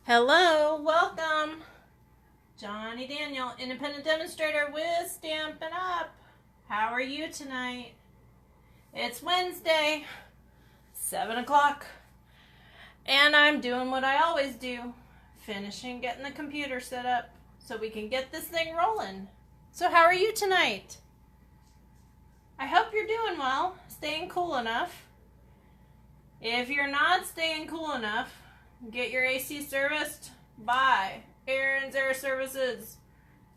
Hello, welcome. Johnny Daniel, independent demonstrator with Stampin' Up. How are you tonight? It's Wednesday, 7 o'clock, and I'm doing what I always do, finishing getting the computer set up so we can get this thing rolling. So how are you tonight? I hope you're doing well, staying cool enough. If you're not staying cool enough, get your AC serviced by Aaron's Air Services.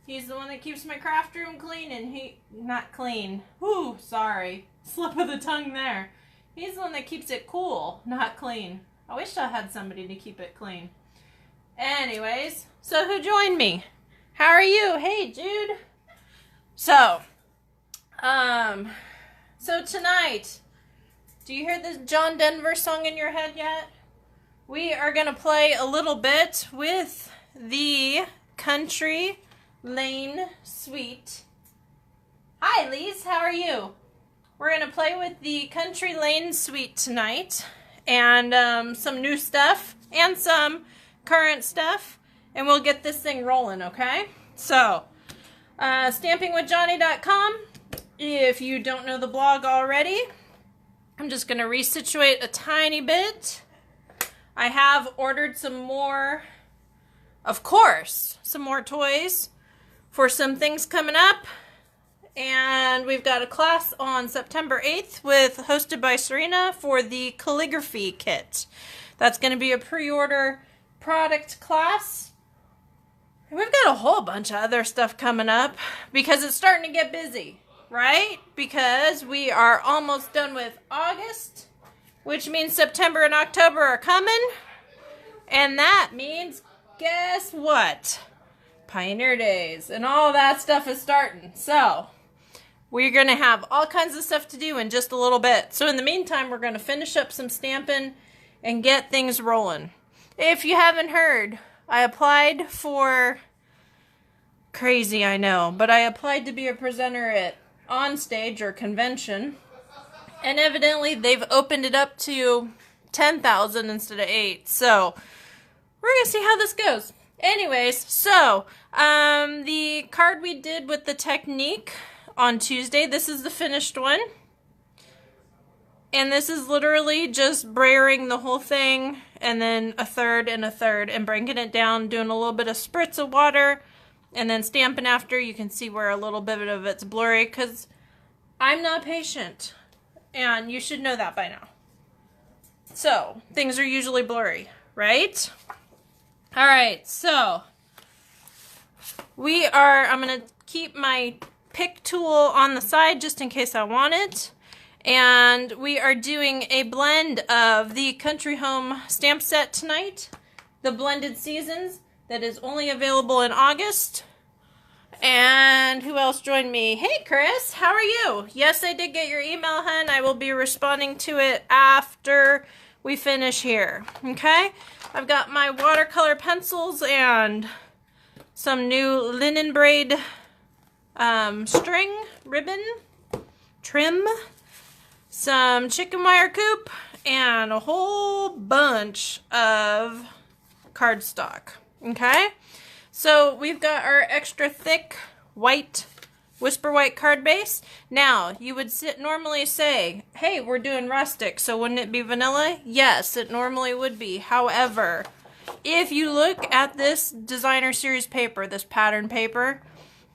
He's the one that keeps my craft room clean, and not clean. Whew, sorry. Slip of the tongue there. He's the one that keeps it cool, not clean. I wish I had somebody to keep it clean. Anyways, so who joined me? How are you? Hey, Jude. So tonight, do you hear this John Denver song in your head yet? We are going to play a little bit with the Country Lane Suite. Hi, Lise. How are you? We're going to play with the Country Lane Suite tonight, and some new stuff and some current stuff, and we'll get this thing rolling, okay? So, stampingwithjohnny.com. If you don't know the blog already, I'm just going to resituate a tiny bit. I have ordered some more, of course, some more toys for some things coming up. And we've got a class on September 8th hosted by Serena for the calligraphy kit. That's going to be a pre-order product class. And we've got a whole bunch of other stuff coming up because it's starting to get busy, right? Because we are almost done with August, which means September and October are coming. And that means, guess what? Pioneer Days and all that stuff is starting. So, we're going to have all kinds of stuff to do in just a little bit. So in the meantime, we're going to finish up some stamping and get things rolling. If you haven't heard, I applied for, crazy I know, but I applied to be a presenter at Onstage or convention. And evidently, they've opened it up to 10,000 instead of 8. So, we're going to see how this goes. Anyways, so, the card we did with the technique on Tuesday, this is the finished one. And this is literally just brayering the whole thing, and then a third, and bringing it down, doing a little bit of spritz of water, and then stamping after. You can see where a little bit of it's blurry, because I'm not patient. And you should know that by now. So, things are usually blurry, right? Alright, so, I'm going to keep my pick tool on the side just in case I want it. And we are doing a blend of the Country Home stamp set tonight. The Blended Seasons that is only available in August. And who else joined me? Hey, Chris, how are you? Yes, I did get your email, hun. I will be responding to it after we finish here. Okay? I've got my watercolor pencils and some new linen braid string, ribbon, trim, some chicken wire coop, and a whole bunch of cardstock. Okay? So we've got our extra thick white Whisper White card base. Now, you would normally say, hey, we're doing rustic, so wouldn't it be vanilla? Yes, it normally would be. However, if you look at this designer series paper, this pattern paper,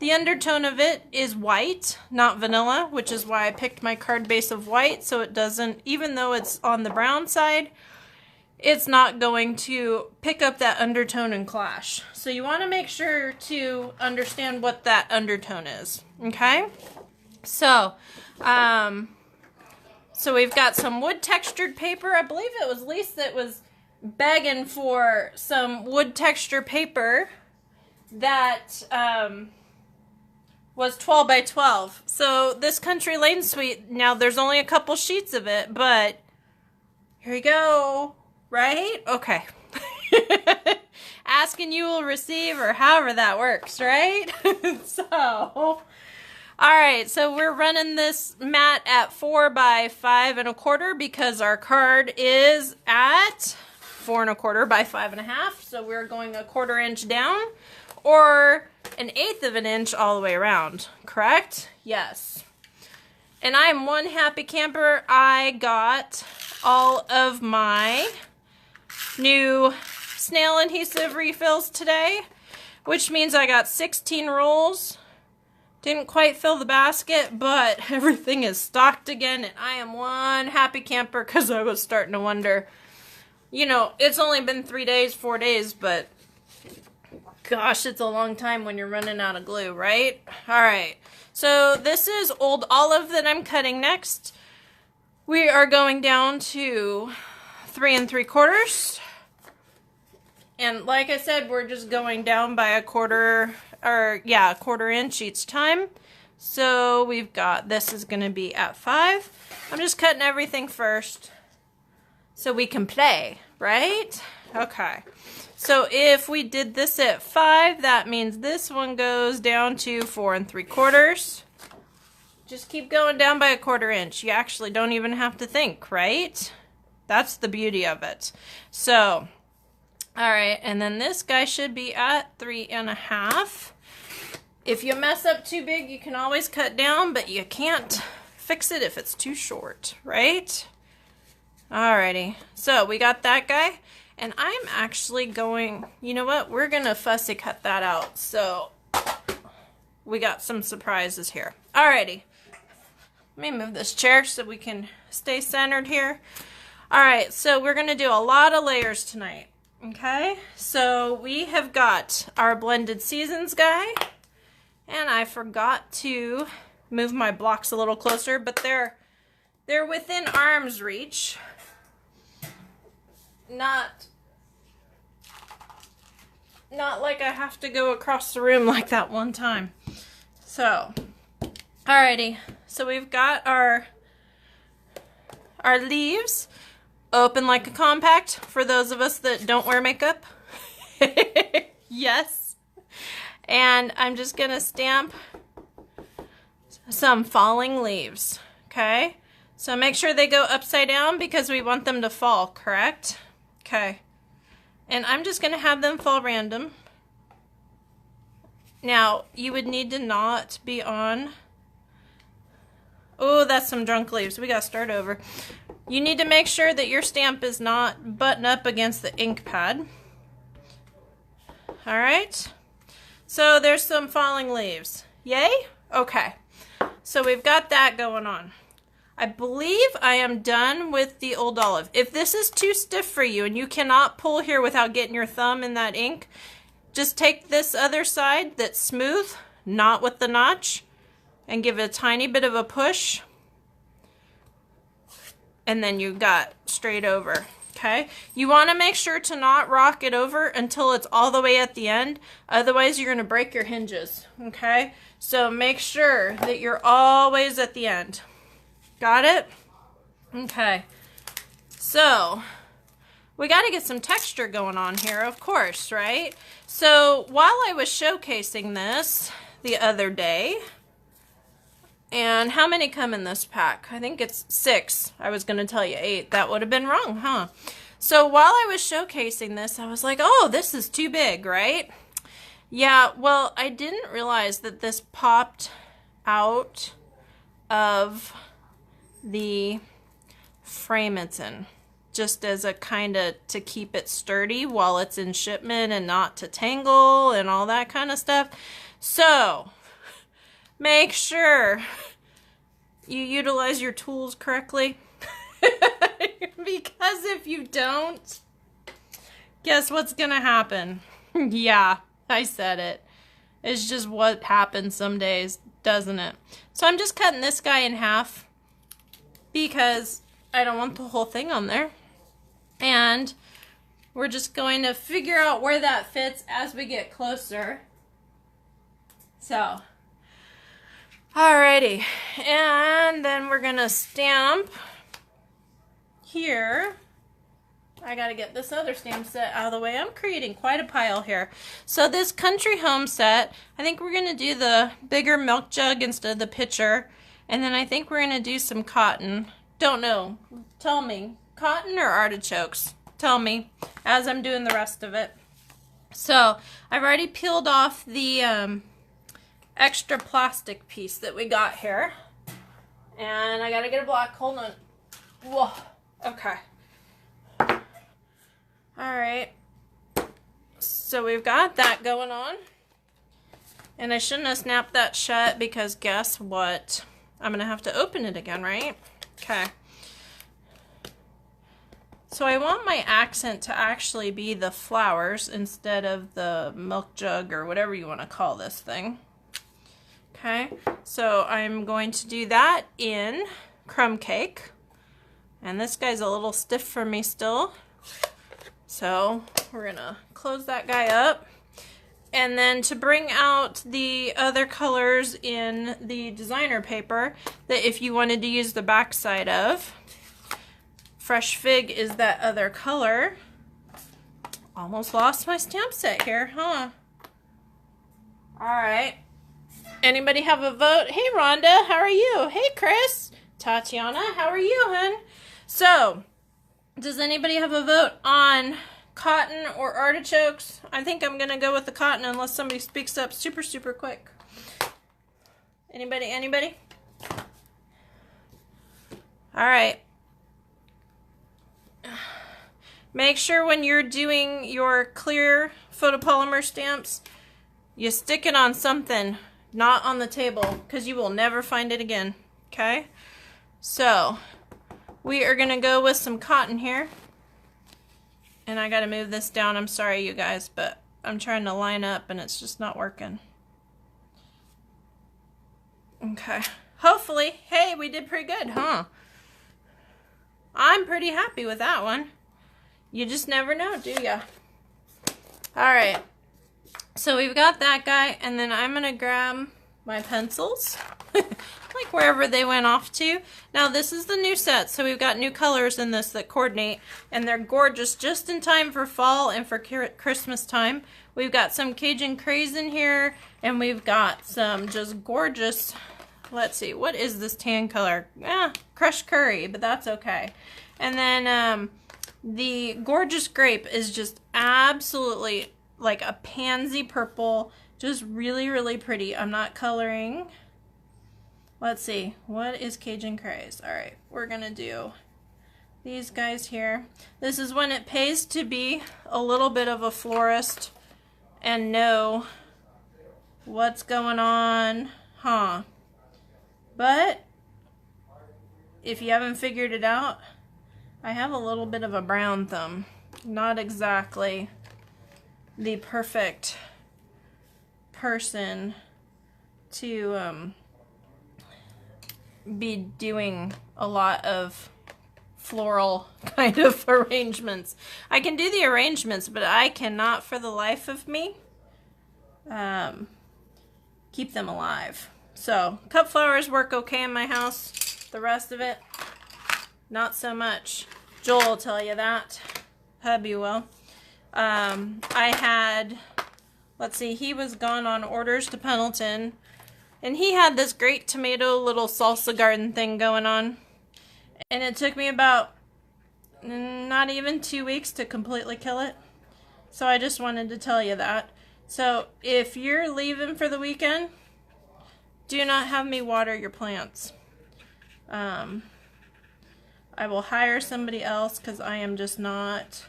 the undertone of it is white, not vanilla, which is why I picked my card base of white, so it doesn't, even though it's on the brown side, it's not going to pick up that undertone and clash. So you want to make sure to understand what that undertone is, okay? So, we've got some wood textured paper. I believe it was Lisa that was begging for some wood texture paper that was 12 by 12. So this Country Lane Suite, now there's only a couple sheets of it, but here you go. Right? Okay. Ask and you will receive, or however that works, right? Alright, so we're running this mat at 4 by 5 1/4 because our card is at 4¼ by 5½. So we're going 1/4 inch down, or 1/8 of an inch all the way around, correct? Yes. And I'm one happy camper. I got all of my new snail adhesive refills today, which means I got 16 rolls. Didn't quite fill the basket, but everything is stocked again, and I am one happy camper because I was starting to wonder, you know, it's only been 3 days, 4 days, but gosh, it's a long time when you're running out of glue, right? All right, so this is Old Olive that I'm cutting next. We are going down to 3 3/4. And like I said, we're just going down by 1/4 inch each time. So we've got, this is going to be at 5. I'm just cutting everything first so we can play, right? Okay. So if we did this at 5, that means this one goes down to 4 3/4. Just keep going down by 1/4 inch. You actually don't even have to think, right? That's the beauty of it. So, all right, and then this guy should be at 3½. If you mess up too big, you can always cut down, but you can't fix it if it's too short, right? Alrighty, so we got that guy, and I'm actually going, you know what, we're gonna fussy cut that out, so we got some surprises here. Alrighty, let me move this chair so we can stay centered here. Alright, so we're gonna do a lot of layers tonight. Okay, so we have got our Blended Seasons guy, and I forgot to move my blocks a little closer, but they're within arm's reach. Not like I have to go across the room like that one time. So, alrighty, so we've got our leaves. Open like a compact for those of us that don't wear makeup. Yes. And I'm just going to stamp some falling leaves. Okay. So make sure they go upside down because we want them to fall, correct? Okay. And I'm just going to have them fall random. Now, you would need to not be on... Oh, that's some drunk leaves. We got to start over. You need to make sure that your stamp is not buttoned up against the ink pad. Alright, so there's some falling leaves. Yay? Okay, so we've got that going on. I believe I am done with the Old Olive. If this is too stiff for you and you cannot pull here without getting your thumb in that ink, just take this other side that's smooth, not with the notch, and give it a tiny bit of a push. And then you got straight over, okay? You want to make sure to not rock it over until it's all the way at the end. Otherwise, you're going to break your hinges, okay? So make sure that you're always at the end. Got it? Okay. So, we got to get some texture going on here, of course, right? So, while I was showcasing this the other day... And how many come in this pack? I think it's 6. I was going to tell you 8. That would have been wrong, huh? So while I was showcasing this, I was like, oh, this is too big, right? Yeah, well, I didn't realize that this popped out of the frame it's in. Just as a kind of to keep it sturdy while it's in shipment and not to tangle and all that kind of stuff. So... make sure you utilize your tools correctly. Because if you don't, guess what's gonna happen? Yeah, I said it. It's just what happens some days, doesn't it? So I'm just cutting this guy in half because I don't want the whole thing on there. And we're just going to figure out where that fits as we get closer. So... alrighty, and then we're gonna stamp here. I gotta get this other stamp set out of the way. I'm creating quite a pile here. So this Country Home set, I think we're gonna do the bigger milk jug instead of the pitcher, and then I think we're gonna do some cotton. Don't know. Tell me, cotton or artichokes? tell me as I'm doing the rest of it. So I've already peeled off the extra plastic piece that we got here. And I gotta get a block. Hold on. Whoa. Okay. Alright. So we've got that going on. And I shouldn't have snapped that shut because guess what? I'm gonna have to open it again, right? Okay. So I want my accent to actually be the flowers instead of the milk jug or whatever you want to call this thing. Okay, so I'm going to do that in crumb cake. And this guy's a little stiff for me still. So we're gonna close that guy up. And then to bring out the other colors in the designer paper that if you wanted to use the back side of, Fresh Fig is that other color. Almost lost my stamp set here, huh? Alright. Anybody have a vote? Hey Rhonda, how are you? Hey Chris. Tatiana, how are you, hun? So, does anybody have a vote on cotton or artichokes? I think I'm gonna go with the cotton unless somebody speaks up super quick. Anybody? Alright. Make sure when you're doing your clear photopolymer stamps, you stick it on something, not on the table, because you will never find it again. Okay? So, we are going to go with some cotton here. And I got to move this down. I'm sorry, you guys, but I'm trying to line up and it's just not working. Okay. Hopefully, hey, we did pretty good, huh? I'm pretty happy with that one. You just never know, do ya? Alright. So we've got that guy, and then I'm going to grab my pencils. Like wherever they went off to. Now this is the new set, so we've got new colors in this that coordinate, and they're gorgeous just in time for fall and for Christmas time. We've got some Cajun Craze in here, and we've got some just gorgeous, let's see, what is this tan color? Crushed curry, but that's okay. And then the Gorgeous Grape is just absolutely like a pansy purple, just really pretty. I'm not coloring. Let's see, what is Cajun Craze? Alright, we're gonna do these guys here. This is when it pays to be a little bit of a florist and know what's going on, huh? But if you haven't figured it out, I have a little bit of a brown thumb. Not exactly the perfect person to be doing a lot of floral kind of arrangements. I can do the arrangements, but I cannot for the life of me keep them alive. So cut flowers work okay in my house. The rest of it, not so much. Joel will tell you that. Hubby will. I had, let's see, he was gone on orders to Pendleton, and he had this great tomato little salsa garden thing going on. And it took me about not even 2 weeks to completely kill it. So I just wanted to tell you that. So if you're leaving for the weekend, do not have me water your plants. I will hire somebody else because I am just not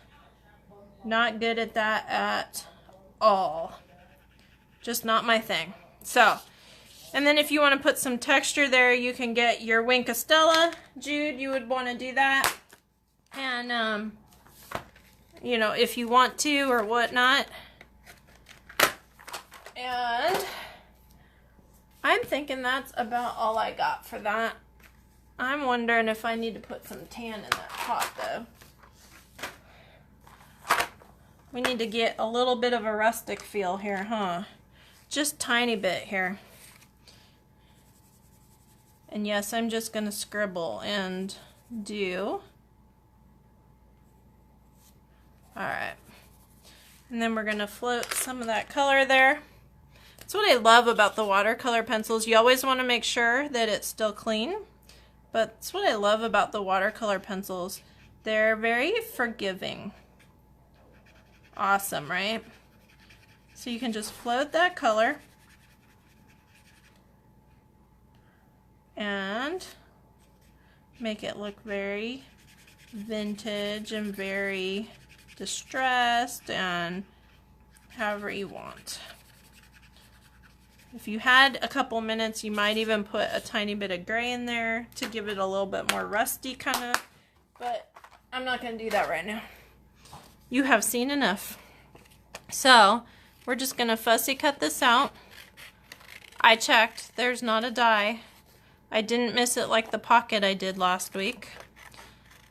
good at that at all. Just not my thing. So, and then if you want to put some texture there, you can get your Wink of Stella. Jude, you would want to do that. And, you know, if you want to or whatnot. And I'm thinking that's about all I got for that. I'm wondering if I need to put some tan in that pot, though. We need to get a little bit of a rustic feel here, huh? Just tiny bit here. And yes, I'm just going to scribble and do. Alright. And then we're going to float some of that color there. That's what I love about the watercolor pencils. You always want to make sure that it's still clean. But that's what I love about the watercolor pencils. They're very forgiving. Awesome, right? So you can just float that color and make it look very vintage and very distressed and however you want. If you had a couple minutes, you might even put a tiny bit of gray in there to give it a little bit more rusty kind of, but I'm not going to do that right now. You have seen enough. So we're just going to fussy cut this out. I checked. There's not a die. I didn't miss it like the pocket I did last week.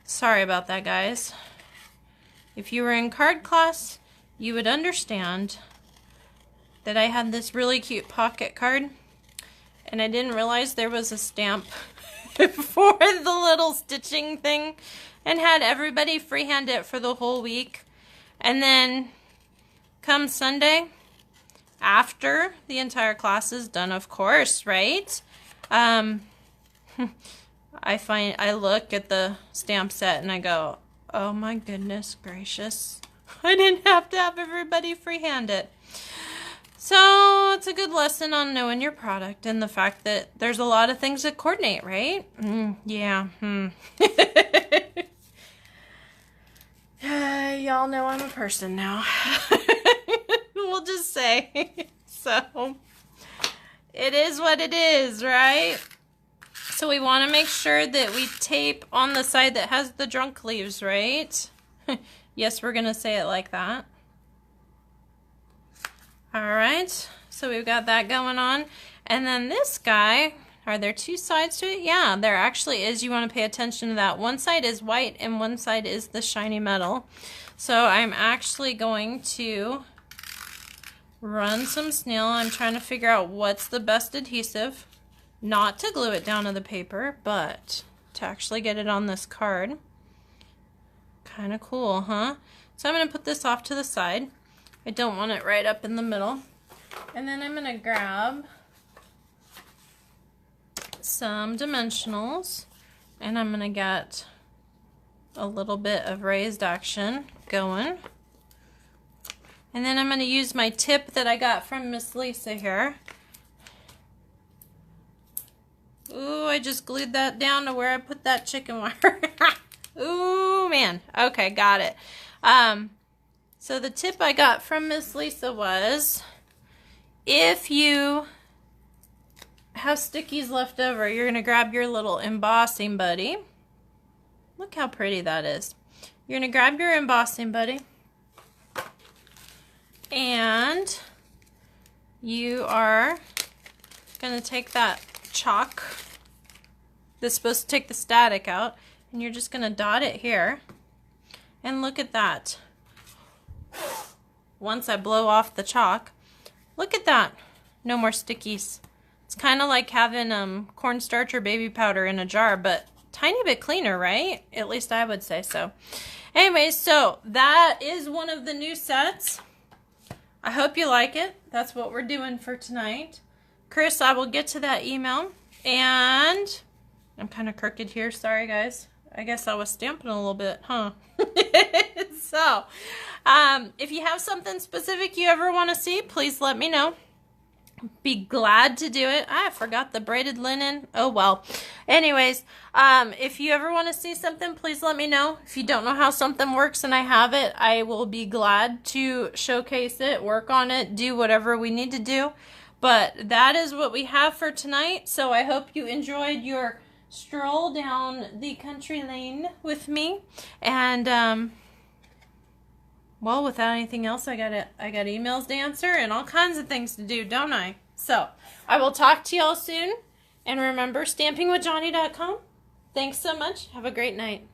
Sorry about that, guys. If you were in card class, you would understand that I had this really cute pocket card, and I didn't realize there was a stamp for the little stitching thing, and had everybody freehand it for the whole week. And then come Sunday, after the entire class is done, of course, right? I look at the stamp set and I go, oh my goodness gracious, I didn't have to have everybody freehand it. So it's a good lesson on knowing your product and the fact that there's a lot of things that coordinate, right? Yeah. Y'all know I'm a person now. We'll just say. So it is what it is, right? So we want to make sure that we tape on the side that has the drunk leaves, right? Yes, we're going to say it like that. Alright, so we've got that going on. And then this guy, are there two sides to it? Yeah, there actually is. You want to pay attention to that. One side is white and one side is the shiny metal. So I'm actually going to run some snail. I'm trying to figure out what's the best adhesive. Not to glue it down to the paper, but to actually get it on this card. Kind of cool, huh? So I'm going to put this off to the side. I don't want it right up in the middle. And then I'm going to grab some dimensionals and I'm going to get a little bit of raised action going. And then I'm going to use my tip that I got from Miss Lisa here. Ooh, I just glued that down to where I put that chicken wire. Ooh, man. Okay, got it. So the tip I got from Miss Lisa was, if you have stickies left over, you're going to grab your little embossing buddy. Look how pretty that is. You're going to grab your embossing buddy, and you are going to take that chalk that's supposed to take the static out, and you're just going to dot it here. And look at that. Once I blow off the chalk, look at that. No more stickies. It's kind of like having cornstarch or baby powder in a jar, but tiny bit cleaner, right? At least I would say so. Anyways, so that is one of the new sets. I hope you like it. That's what we're doing for tonight. Chris, I will get to that email. And I'm kind of crooked here. Sorry, guys. I guess I was stamping a little bit, huh? So, if you have something specific you ever want to see, please let me know. Be glad to do it. I forgot the braided linen. Oh, well. Anyways, if you ever want to see something, please let me know. If you don't know how something works and I have it, I will be glad to showcase it, work on it, do whatever we need to do. But that is what we have for tonight. So I hope you enjoyed your stroll down the country lane with me. And, well, without anything else, I got emails to answer and all kinds of things to do, don't I? So, I will talk to y'all soon. And remember, stampingwithjohnny.com. Thanks so much. Have a great night.